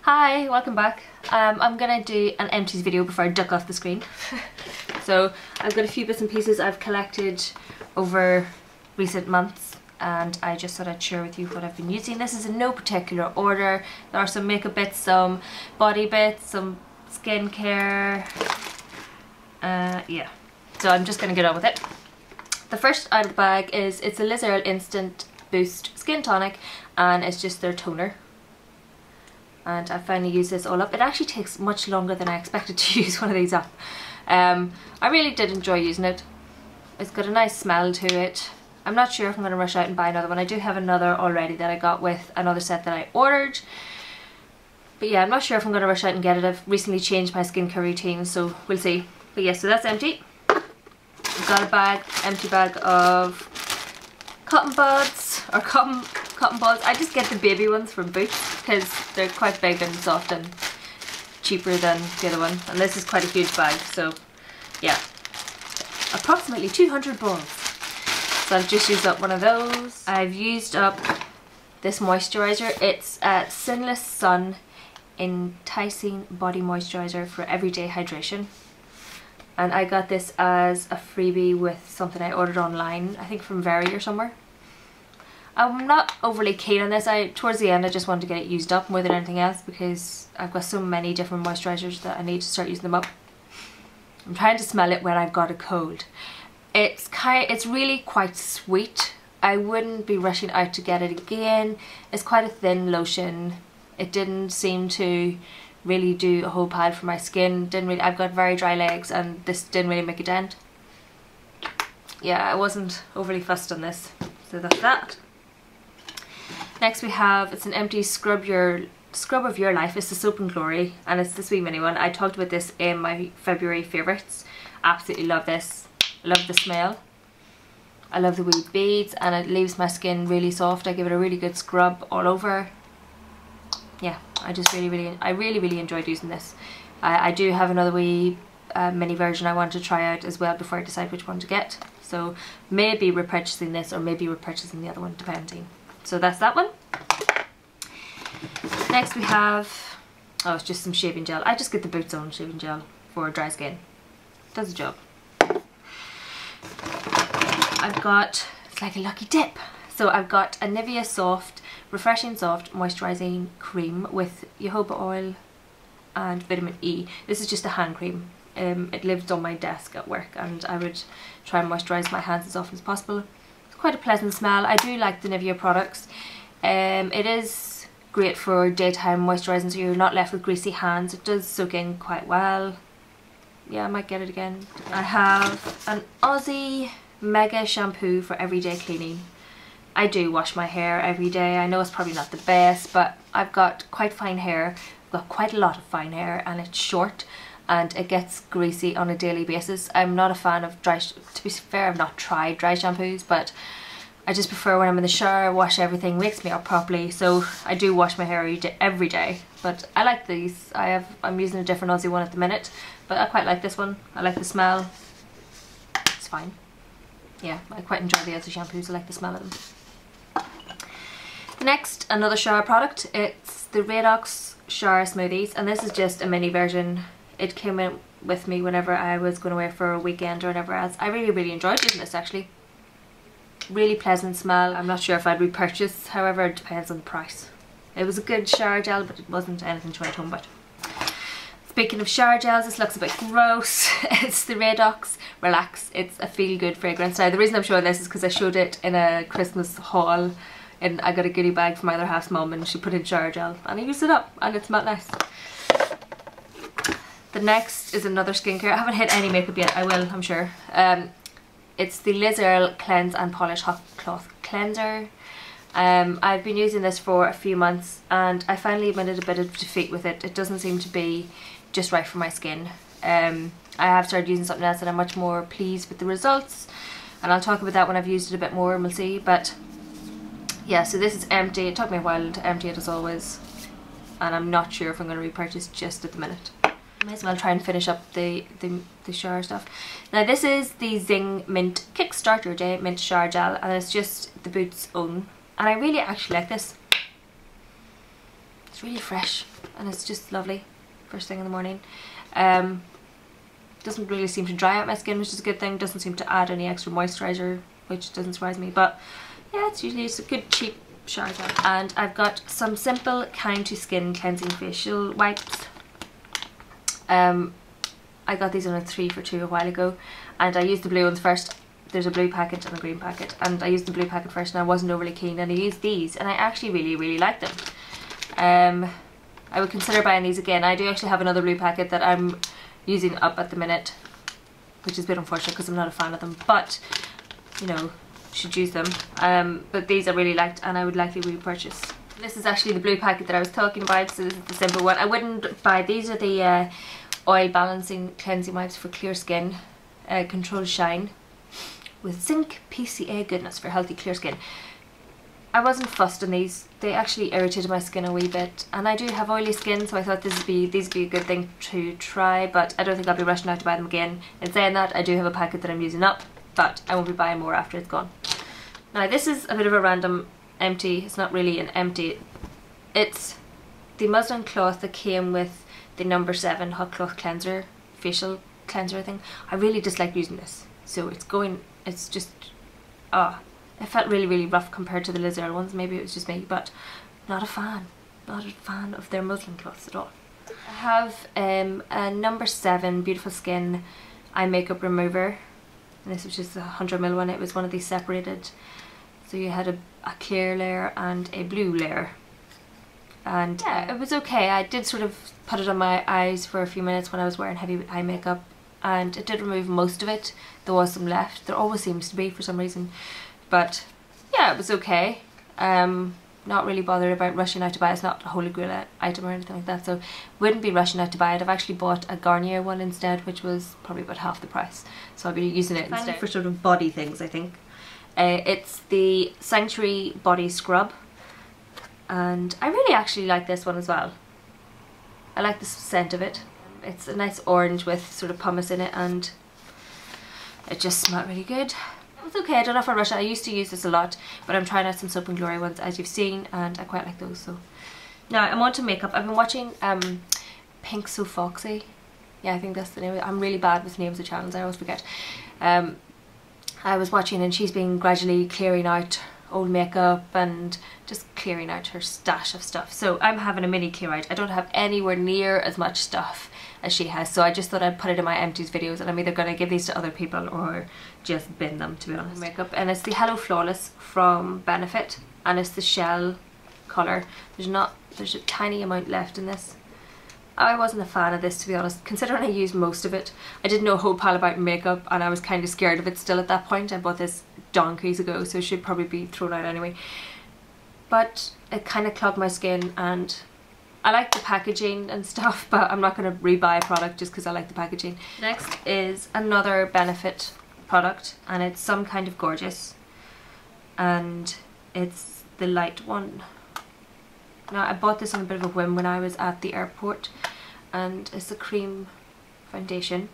Hi, welcome back. I'm gonna do an empties video before I duck off the screen. So I've got a few bits and pieces I've collected over recent months and I just thought I'd share with you what I've been using. This is in no particular order. There are some makeup bits, some body bits, some skincare. Yeah, so I'm just gonna get on with it. The first out of the bag it's a Liz Earle Instant Boost Skin Tonic and it's just their toner. And I finally used this all up. It actually takes much longer than I expected to use one of these up. I really did enjoy using it. It's got a nice smell to it. I'm not sure if I'm going to rush out and buy another one. I do have another already that I got with another set that I ordered. But yeah, I'm not sure if I'm going to rush out and get it. I've recently changed my skincare routine, so we'll see. But yeah, so that's empty. I've got a bag, empty bag of cotton buds, or cotton balls. I just get the baby ones from Boots because they're quite big and soft and cheaper than the other one. And this is quite a huge bag, so yeah. Approximately 200 balls. So I've just used up one of those. I've used up this moisturiser. It's a Sinless Sun Enticing Body Moisturiser for everyday hydration. And I got this as a freebie with something I ordered online, I think from Very or somewhere. I'm not overly keen on this. Towards the end I just wanted to get it used up more than anything else because I've got so many different moisturisers that I need to start using them up. I'm trying to smell it when I've got a cold. It's really quite sweet. I wouldn't be rushing out to get it again. It's quite a thin lotion. It didn't seem to really do a whole pad for my skin. I've got very dry legs and this didn't really make a dent. Yeah, I wasn't overly fussed on this. So that's that. Next we have, it's an Empties Scrub of Your Life. It's the Soap and Glory and it's this wee mini one. I talked about this in my February favourites. Absolutely love this. Love the smell. I love the wee beads and it leaves my skin really soft. I give it a really good scrub all over. Yeah, I really enjoyed using this. I do have another wee mini version I want to try out as well before I decide which one to get. So maybe repurchasing this or maybe repurchasing the other one, depending. So that's that one. Next we have, oh, it's just some shaving gel. I just get the Boots Own shaving gel for dry skin. Does the job. I've got, it's like a lucky dip. So I've got a Nivea Soft, Refreshing Soft Moisturising Cream with jojoba oil and vitamin E. This is just a hand cream. It lives on my desk at work and I would try and moisturise my hands as often as possible. It's quite a pleasant smell. I do like the Nivea products. It is great for daytime moisturising so you're not left with greasy hands. It does soak in quite well. Yeah, I might get it again. I have an Aussie Mega Shampoo for everyday cleaning. I do wash my hair every day. I know it's probably not the best, but I've got quite fine hair. I've got quite a lot of fine hair and it's short and it gets greasy on a daily basis. I'm not a fan of dry, to be fair, I've not tried dry shampoos, but I just prefer when I'm in the shower, wash everything, wakes me up properly. So I do wash my hair every day, but I like these. I'm using a different Aussie one at the minute, but I quite like this one. I like the smell. It's fine. Yeah, I quite enjoy the Aussie shampoos. I like the smell of them. Next, another shower product. It's the Redox Shower Smoothies and this is just a mini version. It came in with me whenever I was going away for a weekend or whatever else. I really enjoyed using this actually. Really pleasant smell. I'm not sure if I'd repurchase, however it depends on the price. It was a good shower gel but it wasn't anything to write home about. Speaking of shower gels, this looks a bit gross. It's the Redox Relax. It's a feel good fragrance. Now the reason I'm showing this is because I showed it in a Christmas haul and I got a goodie bag from my other half's mum and she put in shower gel and I used it up and it smelled nice. The next is another skincare. I haven't hit any makeup yet. I will, I'm sure. It's the Liz Earle Cleanse and Polish Hot Cloth Cleanser. I've been using this for a few months and I finally admitted a bit of defeat with it. It doesn't seem to be just right for my skin. I have started using something else and I'm much more pleased with the results and I'll talk about that when I've used it a bit more and we'll see. But yeah, so this is empty. It took me a while to empty it as always and I'm not sure if I'm going to repurchase just at the minute. Might as well try and finish up the shower stuff. Now this is the Zing Mint Kickstarter Day Mint Shower Gel and it's just the Boots Own and I really actually like this. It's It's really fresh and it's just lovely first thing in the morning. Doesn't really seem to dry out my skin, which is a good thing. Doesn't seem to add any extra moisturizer, which doesn't surprise me, but yeah, it's usually just a good cheap shower gel. And I've got some simple kind to skin cleansing facial wipes. I got these on a 3 for 2 a while ago, and I used the blue ones first. There's a blue packet and a green packet, and I used the blue packet first and I wasn't overly keen, and I used these and I actually really like them. I would consider buying these again. I do actually have another blue packet that I'm using up at the minute, which is a bit unfortunate because I'm not a fan of them, but you know, should use them. But these I really liked and I would likely repurchase. This is actually the blue packet that I was talking about, so this is the simple one. I wouldn't buy, these are the oil balancing cleansing wipes for clear skin, control shine with zinc PCA goodness for healthy clear skin. I wasn't fussed on these. They actually irritated my skin a wee bit, and I do have oily skin, so I thought these would be a good thing to try, but I don't think I'll be rushing out to buy them again. In saying that, I do have a packet that I'm using up, but I won't be buying more after it's gone. Now this is a bit of a random empty. It's not really an empty. It's the muslin cloth that came with the number 7 hot cloth cleanser, facial cleanser thing. I really dislike using this, so it's just it felt really rough compared to the Lizard ones. Maybe it was just me, but not a fan of their muslin cloths at all. I have a number 7 Beautiful Skin eye makeup remover, and this was just a 100ml one. It was one of these separated, so you had a clear layer and a blue layer, and yeah, it was okay. I did sort of put it on my eyes for a few minutes when I was wearing heavy eye makeup, and it did remove most of it. There was some left. There always seems to be for some reason. But yeah, it was okay. Not really bothered about rushing out to buy it. It's not a holy grail item or anything like that, so wouldn't be rushing out to buy it. I've actually bought a Garnier one instead, which was probably about half the price, so I'll be using it instead for sort of body things, I think. It's the Sanctuary Body Scrub, and I really actually like this one as well. I like the scent of it. It's a nice orange with sort of pumice in it, and it just smelled really good. It's okay. I don't know if I rush it. I used to use this a lot, but I'm trying out some Soap and Glory ones, as you've seen, and I quite like those. So now I'm on to makeup. I've been watching Pink So Foxy. Yeah, I think that's the name of it. I'm really bad with names of channels. I always forget. I was watching, and she's been gradually clearing out old makeup and just clearing out her stash of stuff. So I'm having a mini clear out. I don't have anywhere near as much stuff as she has, so I just thought I'd put it in my empties videos, and I'm either going to give these to other people or just bin them, to be honest. Makeup, and it's the Hello Flawless from Benefit, and it's the shell colour. There's a tiny amount left in this. I wasn't a fan of this, to be honest, considering I used most of it. I didn't know a whole pile about makeup, and I was kind of scared of it still at that point. I bought this donkeys ago, so it should probably be thrown out anyway. But it kind of clogged my skin, and I like the packaging and stuff, but I'm not going to rebuy a product just because I like the packaging. Next is another Benefit product, and it's Some Kind of Gorgeous, and it's the light one. Now, I bought this on a bit of a whim when I was at the airport, and it's a cream foundation,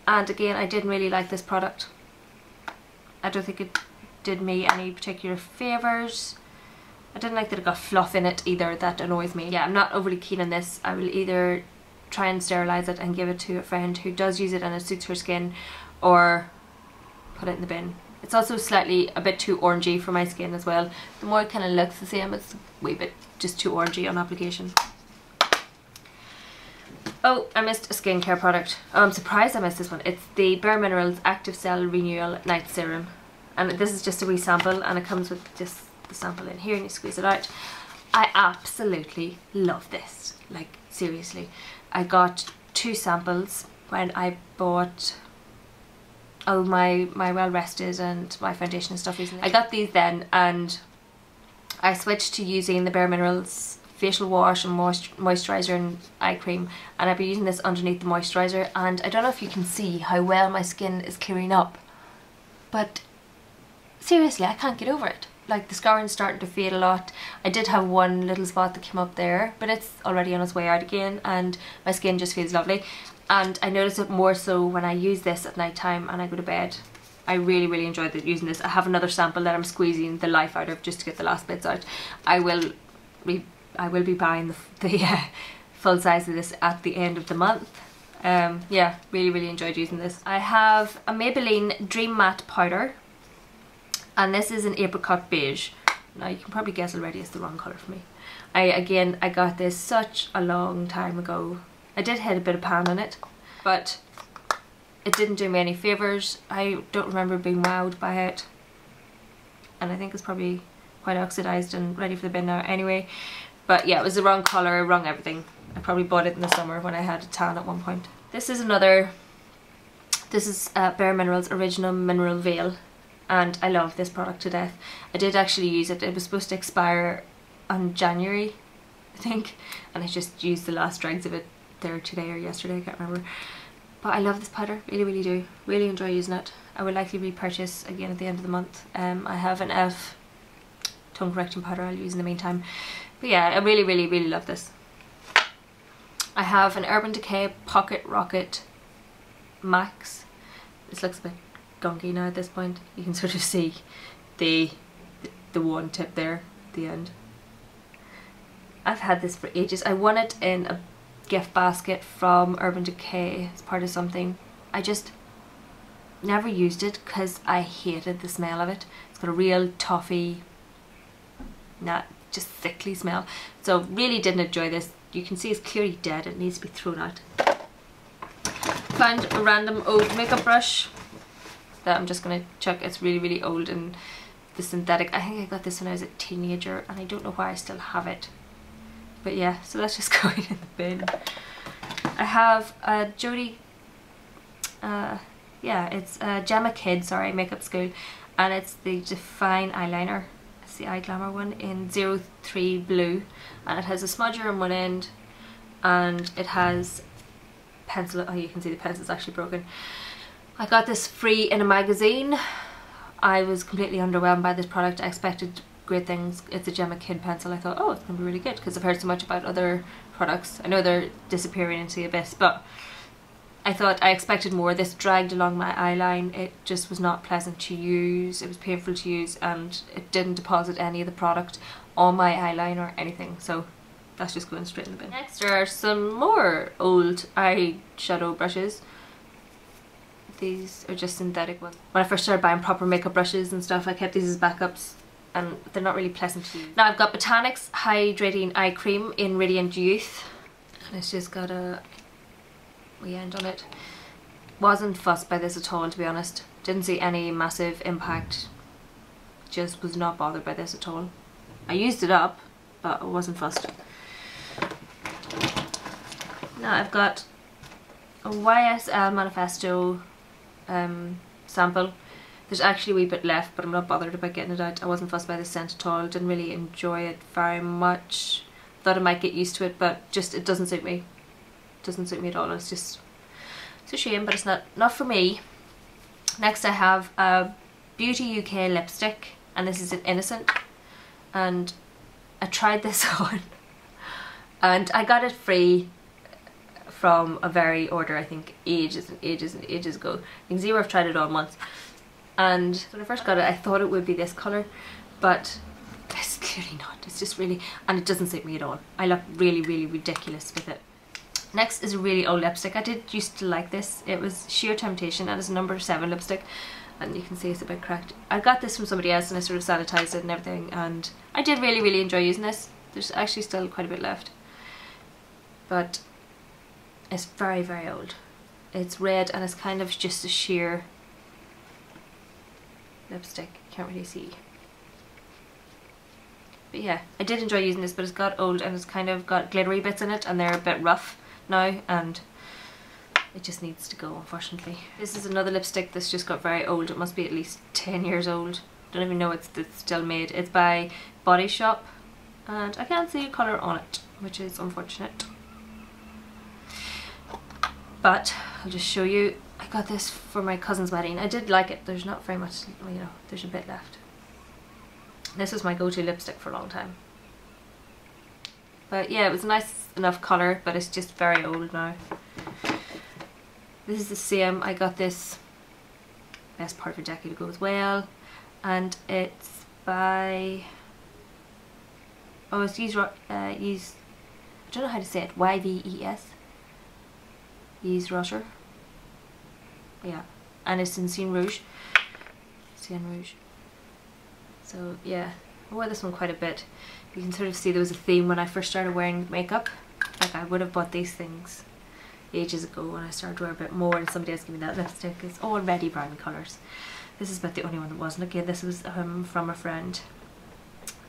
and again, I didn't really like this product. I don't think it did me any particular favours. I didn't like that it got fluff in it either. That annoys me. Yeah, I'm not overly keen on this. I will either try and sterilise it and give it to a friend who does use it and it suits her skin, or put it in the bin. It's also a bit too orangey for my skin as well. The more it kind of looks the same, it's a wee bit just too orangey on application. Oh, I missed a skincare product. Oh, I'm surprised I missed this one. It's the Bare Minerals Active Cell Renewal Night Serum. And this is just a wee sample, and it comes with just the sample in here, and you squeeze it out. I absolutely love this. Like, seriously. I got 2 samples when I bought my Well Rested and my foundation and stuff recently. I got these then, and I switched to using the Bare Minerals facial wash and moisturiser and eye cream, and I've been using this underneath the moisturiser, and I don't know if you can see how well my skin is clearing up, but seriously, I can't get over it. Like, the scarring's starting to fade a lot. I did have one little spot that came up there, but it's already on its way out again, and my skin just feels lovely. And I notice it more so when I use this at night time and I go to bed. I really enjoyed using this. I have another sample that I'm squeezing the life out of just to get the last bits out. I will I will be buying the full size of this at the end of the month. Yeah, really enjoyed using this. I have a Maybelline Dream Matte powder, and this is an apricot beige. Now you can probably guess already it's the wrong colour for me. I got this such a long time ago. I did hit a bit of pan on it, but it didn't do me any favours. I don't remember being wowed by it, and I think it's probably quite oxidised and ready for the bin now anyway. But yeah, it was the wrong colour, wrong everything. I probably bought it in the summer when I had a tan at one point. This is Bare Minerals Original Mineral Veil, and I love this product to death. I did actually use it. It was supposed to expire on January, I think, and I just used the last dregs of it there today or yesterday, I can't remember. But I love this powder, really do. Really enjoy using it. I will likely repurchase again at the end of the month. I have an e.l.f. tone correction powder I'll use in the meantime. But yeah, I really love this. I have an Urban Decay Pocket Rocket Max. This looks a bit gunky now at this point. You can sort of see the one tip there at the end. I've had this for ages. I won it in a gift basket from Urban Decay as part of something. I just never used it because I hated the smell of it. It's got a real toffee, just sickly smell. So really didn't enjoy this. You can see it's clearly dead. It needs to be thrown out. Found a random old makeup brush that I'm just gonna chuck. It's really old, and the synthetic. I think I got this when I was a teenager, and I don't know why I still have it. But yeah, so that's just going in the bin. I have a Jodie, yeah, it's Gemma Kid, sorry, Makeup School, and it's the Define eyeliner. It's the Eye Glamour one in 03 Blue, and it has a smudger on one end, and it has pencil. Oh, you can see the pencil's actually broken. I got this free in a magazine. I was completely underwhelmed by this product. I expected great things. It's a Gemma Kid pencil. I thought, oh, it's going to be really good, because I've heard so much about other products. I know they're disappearing into the abyss, but I expected more. This dragged along my eyeline. It just was not pleasant to use. It was painful to use, and it didn't deposit any of the product on my eyeline or anything. So that's just going straight in the bin. Next there are some more old eyeshadow brushes. These are just synthetic ones. When I first started buying proper makeup brushes and stuff, I kept these as backups, and they're not really pleasant to use. Now I've got Botanic's Hydrating Eye Cream in Radiant Youth, and it's just got a wee end on it. Wasn't fussed by this at all, to be honest. Didn't see any massive impact. Just was not bothered by this at all. I used it up, but I wasn't fussed. Now I've got a YSL Manifesto sample. There's actually a wee bit left, but I'm not bothered about getting it out. I wasn't fussed by the scent at all. Didn't really enjoy it very much. Thought I might get used to it, but just it doesn't suit me. Doesn't suit me at all. It's a shame, but it's not for me. Next I have a Beauty UK lipstick, and this is an Innocent, and I tried this on and I got it free from a very order, I think ages ago. You can see where I've tried it on once, and when I first got it I thought it would be this colour, but it's clearly not. It's just really, and it doesn't suit me at all. I look really ridiculous with it. Next is a really old lipstick. I did used to like this. It was Sheer Temptation, and it's a number 7 lipstick, and you can see it's a bit cracked. I got this from somebody else and I sort of sanitized it and everything, and I did really enjoy using this. There's actually still quite a bit left, but it's very old. It's red, and it's kind of just a sheer lipstick. Can't really see. But yeah, I did enjoy using this, but it's got old and it's kind of got glittery bits in it, and they're a bit rough now, and it just needs to go, unfortunately. This is another lipstick that's just got very old. It must be at least 10 years old. Don't even know it's still made. It's by Body Shop, and I can't see a colour on it, which is unfortunate. But I'll just show you. I got this for my cousin's wedding. I did like it. There's not very much, you know, there's a bit left. This was my go-to lipstick for a long time. But yeah, it was a nice enough colour, but it's just very old now. This is the same. I got this best part of a decade ago as well, and it's by, I think it's called Empties Reviews. It's Oh, it's Yeez, I don't know how to say it, Y-V-E-S. Yeez Rotter. Yeah, and it's in Cien Rouge. So yeah, I wore this one quite a bit. You can sort of see there was a theme when I first started wearing makeup. Like I would have bought these things ages ago when I started to wear a bit more, and somebody else gave me that lipstick. It's all reddy brown colours. This is about the only one that wasn't. Again, this was from a friend.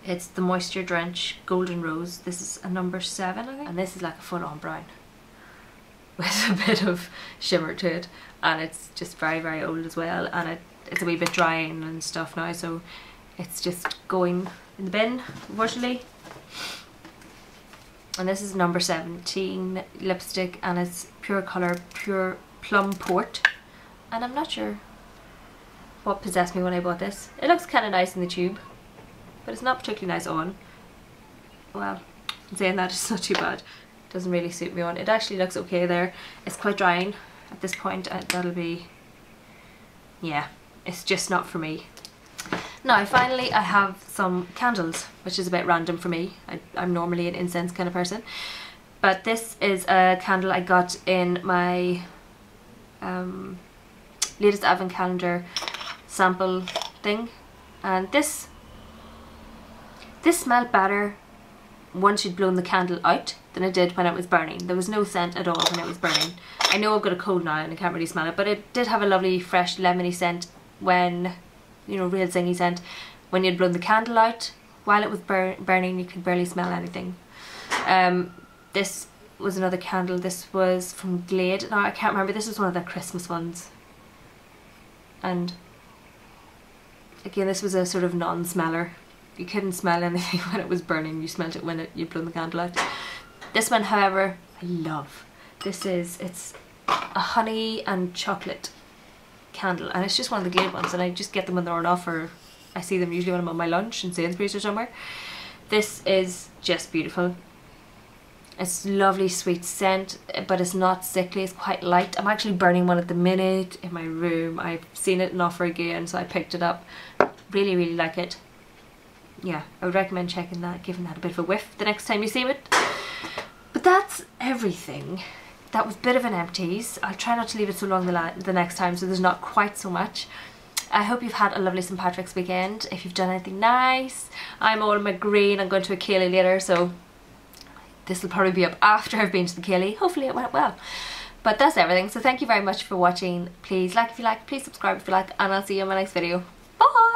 It's the Moisture Drench Golden Rose. This is a number 7, I think. And this is like a full-on brown with a bit of shimmer to it. And it's just very, very old as well. And it's a wee bit drying and stuff now, so it's just going in the bin, unfortunately. And this is number 17 lipstick, and it's Pure Colour Pure Plum Port. And I'm not sure what possessed me when I bought this. It looks kind of nice in the tube, but it's not particularly nice on. Well, I'm saying that, it's not too bad. It doesn't really suit me on. It actually looks okay there. It's quite drying at this point. That'll be, yeah, it's just not for me. Now finally I have some candles, which is a bit random for me. I'm normally an incense kind of person. But this is a candle I got in my latest advent calendar sample thing. And this smelled better once you'd blown the candle out than it did when it was burning. There was no scent at all when it was burning. I know I've got a cold now and I can't really smell it, but it did have a lovely fresh lemony scent when, you know, real zingy scent. When you'd blown the candle out, while it was burning, you could barely smell anything. This was another candle. This was from Glade. Now I can't remember, this was one of their Christmas ones. And again, this was a sort of non-smeller. You couldn't smell anything when it was burning, you smelled it when you'd blown the candle out. This one, however, I love. It's a honey and chocolate candle, and it's just one of the Glade ones, and I just get them when they're on offer. I see them usually when I'm on my lunch in Sainsbury's or somewhere. This is just beautiful. It's lovely sweet scent, but it's not sickly, it's quite light. I'm actually burning one at the minute in my room. I've seen it in offer again, so I picked it up. Really, really like it. Yeah, I would recommend checking that, giving that a bit of a whiff the next time you see it. But that's everything. That was a bit of an empties. I'll try not to leave it so long the next time, so there's not quite so much. I hope you've had a lovely St. Patrick's weekend. If you've done anything nice, I'm all in my green. I'm going to a ceilidh later, so this will probably be up after I've been to the ceilidh. Hopefully it went well. But that's everything. So thank you very much for watching. Please like if you like, please subscribe if you like, and I'll see you in my next video. Bye!